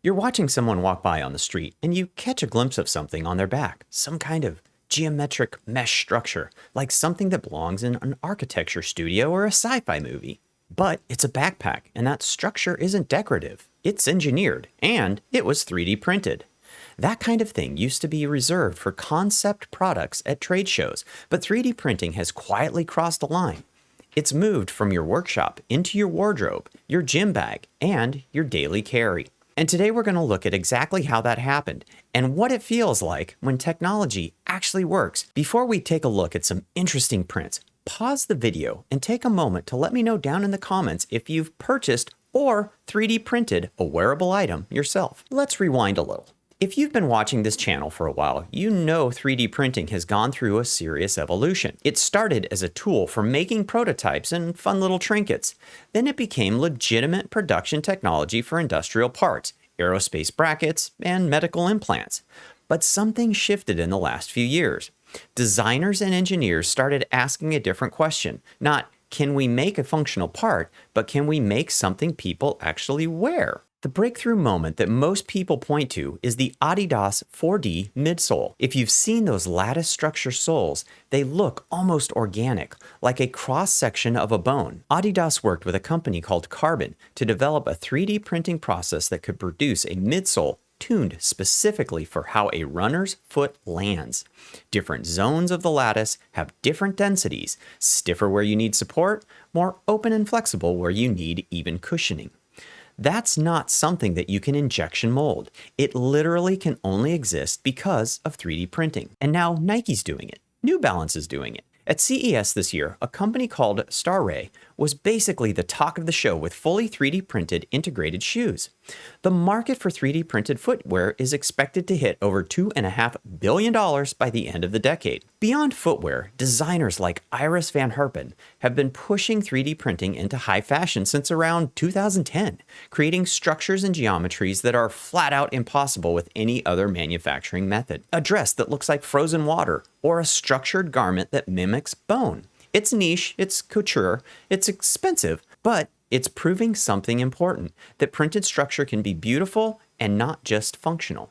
You're watching someone walk by on the street and you catch a glimpse of something on their back, some kind of geometric mesh structure, like something that belongs in an architecture studio or a sci-fi movie. But it's a backpack, and that structure isn't decorative. It's engineered, and it was 3D printed. That kind of thing used to be reserved for concept products at trade shows, but 3D printing has quietly crossed the line. It's moved from your workshop into your wardrobe, your gym bag, and your daily carry. And today we're going to look at exactly how that happened and what it feels like when technology actually works. Before we take a look at some interesting prints, pause the video and take a moment to let me know down in the comments if you've purchased or 3D printed a wearable item yourself. Let's rewind a little. If you've been watching this channel for a while, you know 3D printing has gone through a serious evolution. It started as a tool for making prototypes and fun little trinkets. Then it became legitimate production technology for industrial parts, aerospace brackets, and medical implants. But something shifted in the last few years. Designers and engineers started asking a different question. Not, can we make a functional part, but can we make something people actually wear? The breakthrough moment that most people point to is the Adidas 4D midsole. If you've seen those lattice structure soles, they look almost organic, like a cross-section of a bone. Adidas worked with a company called Carbon to develop a 3D printing process that could produce a midsole tuned specifically for how a runner's foot lands. Different zones of the lattice have different densities, stiffer where you need support, more open and flexible where you need even cushioning. That's not something that you can injection mold. It literally can only exist because of 3D printing. And now Nike's doing it. New Balance is doing it. At CES this year, a company called Starray was basically the talk of the show with fully 3D printed integrated shoes. The market for 3D printed footwear is expected to hit over $2.5 billion by the end of the decade. Beyond footwear, designers like Iris van Herpen have been pushing 3D printing into high fashion since around 2010, creating structures and geometries that are flat out impossible with any other manufacturing method. A dress that looks like frozen water, or a structured garment that mimics bone. It's niche, it's couture, it's expensive, but it's proving something important, that printed structure can be beautiful and not just functional.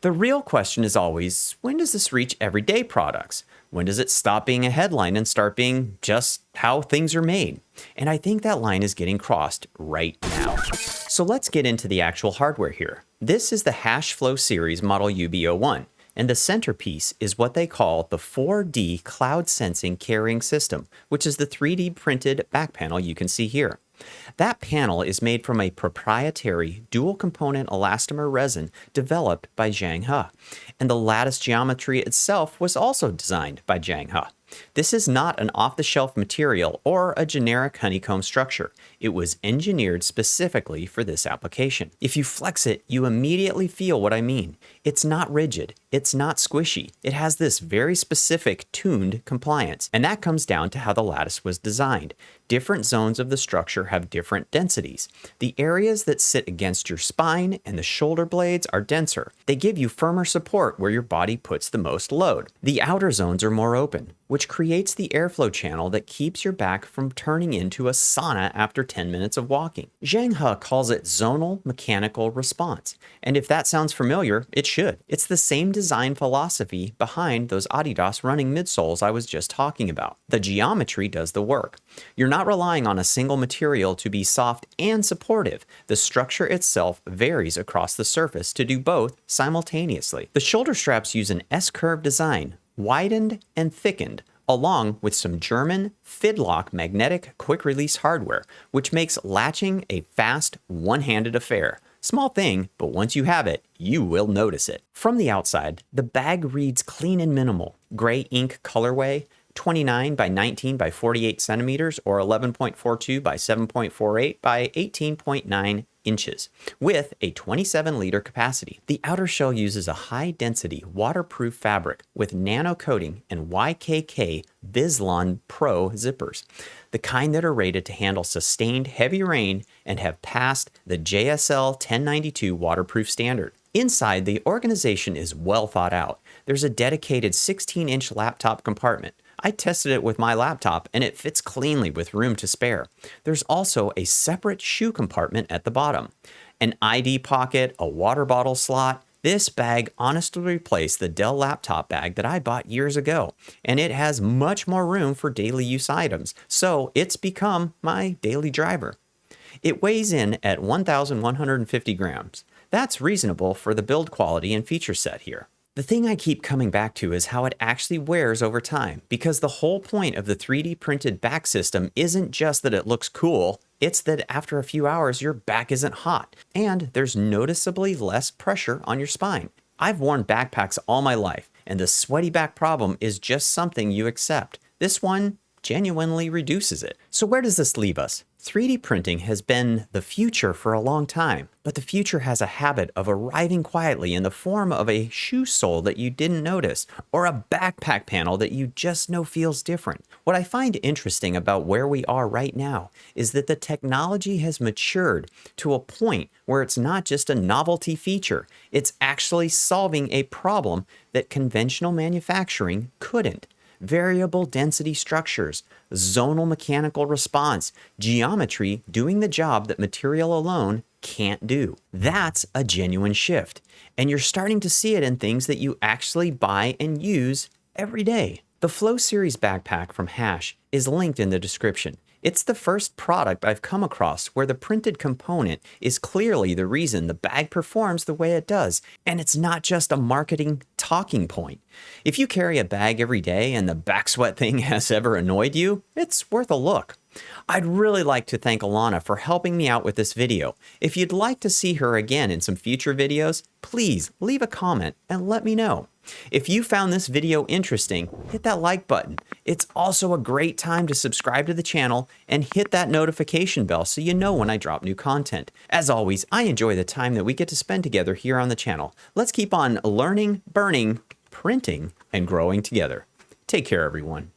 The real question is always, when does this reach everyday products? When does it stop being a headline and start being just how things are made? And I think that line is getting crossed right now. So let's get into the actual hardware here. This is the HashFlow series model UB01. And the centerpiece is what they call the 4D cloud sensing carrying system, which is the 3D printed back panel you can see here. That panel is made from a proprietary dual component elastomer resin developed by Jamg, and the lattice geometry itself was also designed by Jamg. This is not an off-the-shelf material or a generic honeycomb structure. It was engineered specifically for this application. If you flex it, you immediately feel what I mean. It's not rigid. It's not squishy. It has this very specific tuned compliance, and that comes down to how the lattice was designed. Different zones of the structure have different densities. The areas that sit against your spine and the shoulder blades are denser. They give you firmer support where your body puts the most load. The outer zones are more open, which creates the airflow channel that keeps your back from turning into a sauna after 10 minutes of walking. Jamg calls it zonal mechanical response, and if that sounds familiar, it should. It's the same design philosophy behind those Adidas running midsoles I was just talking about. The geometry does the work. You're not relying on a single material to be soft and supportive. The structure itself varies across the surface to do both simultaneously. The shoulder straps use an S-curve design, widened and thickened, along with some German Fidlock magnetic quick-release hardware, which makes latching a fast, one-handed affair. Small thing, but once you have it, you will notice it. From the outside, the bag reads clean and minimal, gray ink colorway, 29 by 19 by 48 centimeters or 11.42 by 7.48 by 18.9 inches with a 27-liter capacity. The outer shell uses a high-density waterproof fabric with nano coating and YKK Bislon Pro zippers, the kind that are rated to handle sustained heavy rain and have passed the JSL 1092 waterproof standard. Inside, the organization is well thought out. There's a dedicated 16-inch laptop compartment. I tested it with my laptop and it fits cleanly with room to spare. There's also a separate shoe compartment at the bottom. An ID pocket, a water bottle slot. This bag honestly replaced the Dell laptop bag that I bought years ago, and it has much more room for daily use items, so it's become my daily driver. It weighs in at 1,150 grams. That's reasonable for the build quality and feature set here. The thing I keep coming back to is how it actually wears over time, because the whole point of the 3D printed back system isn't just that it looks cool, it's that after a few hours your back isn't hot, and there's noticeably less pressure on your spine. I've worn backpacks all my life, and the sweaty back problem is just something you accept. This one genuinely reduces it. So where does this leave us? 3D printing has been the future for a long time, but the future has a habit of arriving quietly in the form of a shoe sole that you didn't notice, or a backpack panel that you just know feels different. What I find interesting about where we are right now is that the technology has matured to a point where it's not just a novelty feature, it's actually solving a problem that conventional manufacturing couldn't. Variable density structures, zonal mechanical response, geometry doing the job that material alone can't do. That's a genuine shift, and you're starting to see it in things that you actually buy and use every day. The Flow Series backpack from Hash is linked in the description. It's the first product I've come across where the printed component is clearly the reason the bag performs the way it does, and it's not just a marketing talking point. If you carry a bag every day and the back sweat thing has ever annoyed you, it's worth a look. I'd really like to thank Alana for helping me out with this video. If you'd like to see her again in some future videos, please leave a comment and let me know. If you found this video interesting, hit that like button. It's also a great time to subscribe to the channel and hit that notification bell so you know when I drop new content. As always, I enjoy the time that we get to spend together here on the channel. Let's keep on learning, burning, printing, and growing together. Take care, everyone.